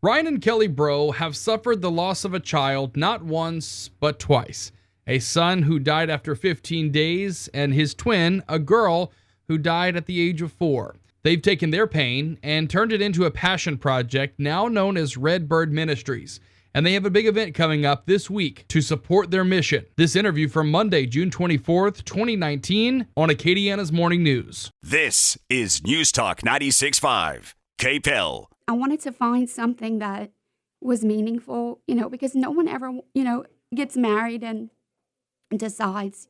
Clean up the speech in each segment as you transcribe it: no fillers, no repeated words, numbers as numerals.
Ryan and Kelly Bro have suffered the loss of a child not once, but twice. A son who died after 15 days, and his twin, a girl who died at the age of 4. They've taken their pain and turned it into a passion project now known as Redbird Ministries. And they have a big event coming up this week to support their mission. This interview from Monday, June 24th, 2019 on Acadiana's Morning News. This is News Talk 96.5, KPEL. I wanted to find something that was meaningful, because no one ever, gets married and decides,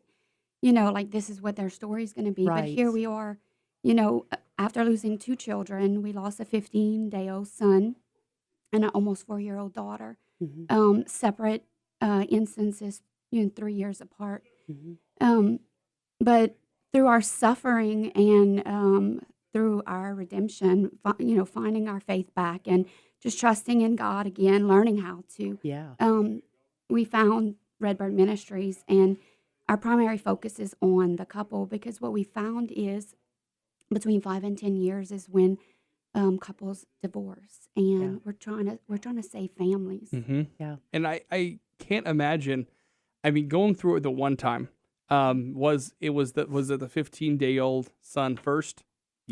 like this is what their story is going to be. Right. But here we are, after losing 2 children, we lost a 15-day-old son and an almost 4-year-old daughter. Mm-hmm. Separate instances, 3 years apart. Mm-hmm. But through our suffering and through our redemption, finding our faith back and just trusting in God again, learning how to. Yeah. We found Redbird Ministries, and our primary focus is on the couple, because what we found is between 5 and 10 years is when couples divorce, and we're trying to save families. Mm-hmm. Yeah. And I can't imagine. I mean, going through it the one time, was it the 15-day-old son first,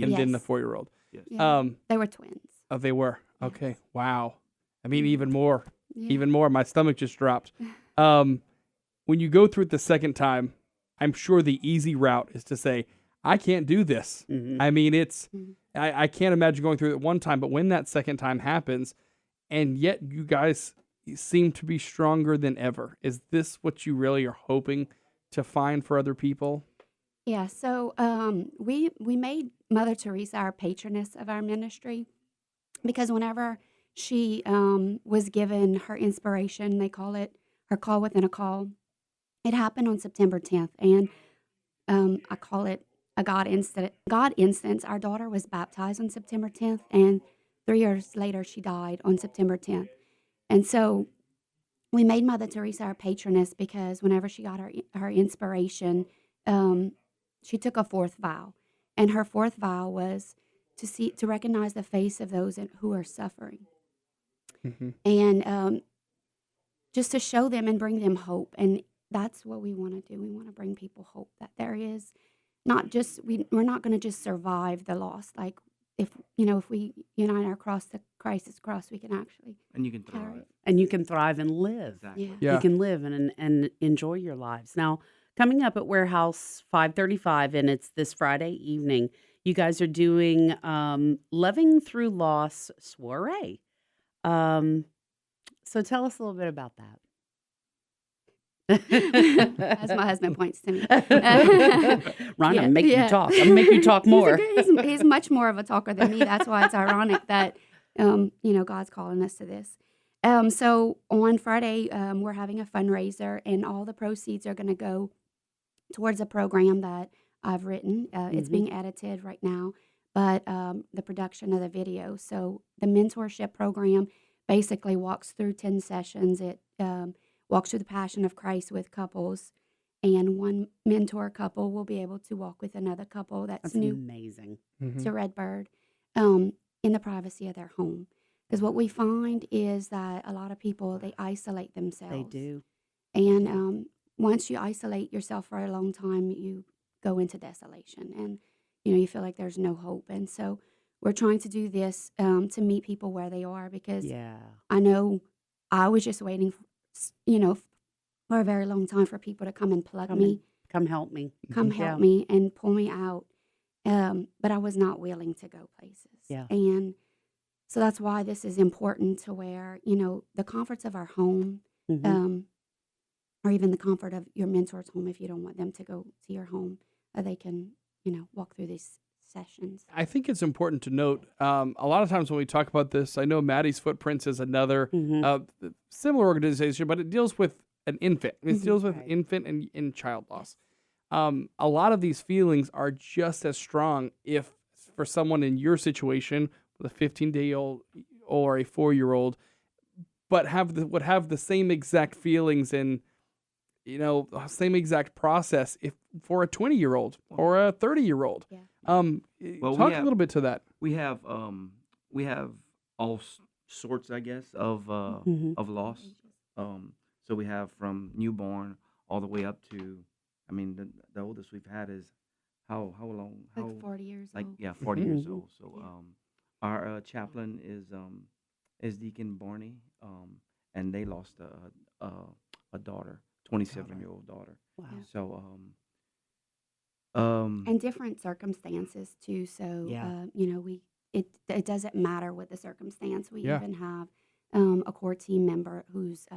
and then the 4-year-old? Yes. Yeah. They were twins. Oh, they were. Okay. Yes. Wow. I mean, even more. Yeah. Even more. My stomach just dropped. When you go through it the second time, I'm sure the easy route is to say, I can't do this. Mm-hmm. I mean, I can't imagine going through it one time, but when that second time happens, and yet you guys seem to be stronger than ever. Is this what you really are hoping to find for other people? Yeah, so we made Mother Teresa our patroness of our ministry, because whenever she was given her inspiration, they call it her call within a call, it happened on September 10th, and I call it a God instance. Our daughter was baptized on September 10th, and 3 years later she died on September 10th. And so we made Mother Teresa our patroness because whenever she got her inspiration, she took a 4th vow, and her 4th vow was to recognize the face of those who are suffering, and just to show them and bring them hope. And that's what we want to do. We want to bring people hope that there is not just we're not going to just survive the loss. Like if we unite our cross to Christ's cross, we can actually and you can thrive. And you can thrive and live. Exactly. Yeah. You can live and enjoy your lives. Now, coming up at Warehouse 535, and it's this Friday evening, you guys are doing Loving Through Loss Soiree. So tell us a little bit about that. as my husband points to me. Ron, I'm making you talk. I'm making you talk more. He's much more of a talker than me. That's why it's ironic that God's calling us to this. So on Friday, we're having a fundraiser, and all the proceeds are going to go towards a program that I've written. It's being edited right now, but the production of the video. So the mentorship program basically walks through 10 sessions. It walks through the passion of Christ with couples, and one mentor couple will be able to walk with another couple that's new amazing to Redbird in the privacy of their home. Because what we find is that a lot of people, they isolate themselves. They do. And once you isolate yourself for a long time, you go into desolation, and you feel like there's no hope. And so we're trying to do this to meet people where they are, because I know I was just waiting for a very long time for people to come and plug me. Come help me. Come help me and pull me out. But I was not willing to go places. Yeah. And so that's why this is important, to where, the comforts of our home, or even the comfort of your mentor's home, if you don't want them to go to your home, they can, walk through these sessions. I think it's important to note, a lot of times when we talk about this, I know Maddie's Footprints is another similar organization, but it deals with an infant. It deals with infant and child loss. A lot of these feelings are just as strong if, for someone in your situation, with a 15-day-old or a 4-year-old, but would have the same exact feelings and same exact process if for a 20-year-old or a 30-year-old. Yeah. Talk a little bit to that. We have all sorts, I guess, Mhm. of loss. So we have from newborn all the way up to, I mean, the oldest we've had is how long? Like How 40 years like old. yeah, 40 years Mhm. old. So Yeah. our chaplain is Deacon Barney, and they lost a daughter, 27-year-old daughter. Wow. Yeah. So And different circumstances too. So, Yeah. it doesn't matter what the circumstance. We Yeah. even have a core team member whose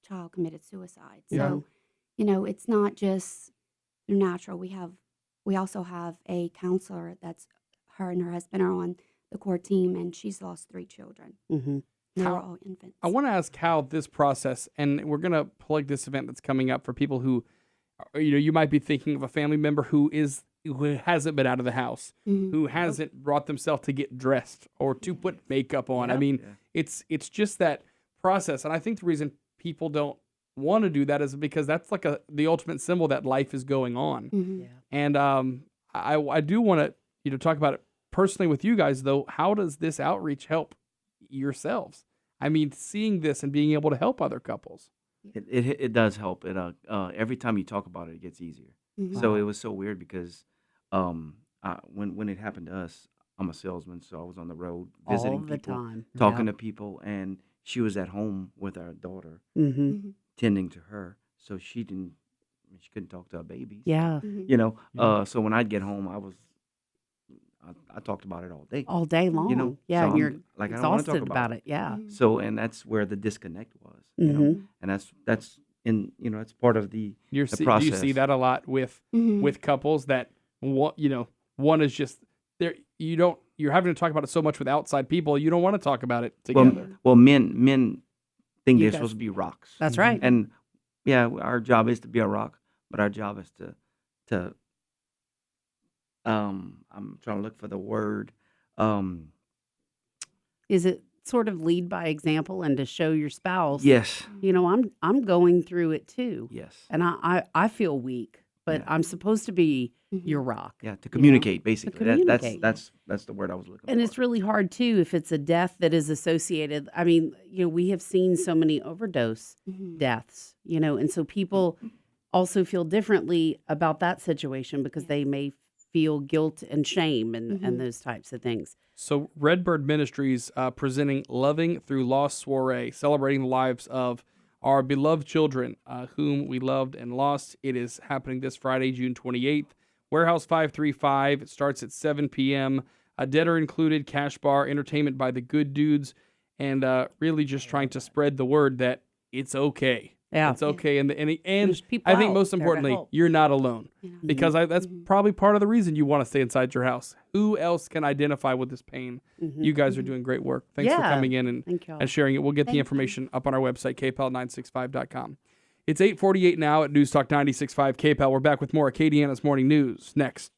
child committed suicide. Yeah. So, it's not just natural. We also have a counselor that's her and her husband are on the core team, and she's lost 3 children. Mhm. They were How- all infants. I want to ask how this process, and we're going to plug this event that's coming up for people who, you might be thinking of a family member who hasn't been out of the house, Mhm. who hasn't brought themselves to get dressed or to put makeup on. I Yep. mean, Yeah. it's just that process, and I think the reason people don't want to do that is because that's like the ultimate symbol that life is going on. Mhm. Yeah. And I do want to talk about it personally with you guys though. How does this outreach help yourselves? I mean, seeing this and being able to help other couples. It does help. Every time you talk about it, it gets easier. Mhm. So it was so weird because when it happened to us, I'm a salesman, so I was on the road All visiting the people, time. talking to people, and she was at home with our daughter, Mhm. Mhm. tending to her, so she couldn't talk to her babies. Yeah. Mhm. Yeah. So when I'd get home, I talked about it all day. All day long. Yeah, so and I'm you're like, I don't want to talk exhausted about it. Yeah. Mhm. So, and that's where the disconnect was, Mhm. and that's in, it's part of the Do you process. see that a lot with Mhm. couples that one is just there? You're having to talk about it so much with outside people. You don't want to talk about it together. Well, men think You they're guys- supposed to be rocks. That's right. And yeah, our job is to be a rock, but our job is to I'm trying to look for the word. Is it sort of lead by example and to show your spouse, Yes, I'm going through it too. yes, And I feel weak, but Yeah. I'm supposed to be Mhm. your rock. yeah, to communicate basically. communicate. That's the word I was looking for. And it's really hard too if it's a death that is associated. I mean, we have seen so many overdose Mhm. deaths, and so people also feel differently about that situation because they may feel guilt and shame and Mhm. those types of things. So Redbird Ministries presenting Loving Through Loss Soiree, celebrating the lives of our beloved children whom we loved and lost. It is happening this Friday, June 28th. Warehouse 535. It starts at 7 p.m. A dinner included, cash bar, entertainment by the Good Dudes, and really just trying to spread the word that it's okay. Yeah. It's okay. And There's people I think out most there to importantly, help. you're not alone. You know? Because that's Mhm. probably part of the reason you want to stay inside your house. Who else can identify with this pain? Mhm. You guys are Mhm. doing great work. Thanks for Yeah. coming in and Thank y'all. sharing it. We'll get Thank the you. information up on our website, kpel965.com. It's 8:48 now at News Talk 96.5 KPEL. We're back with more Acadiana's Morning News next.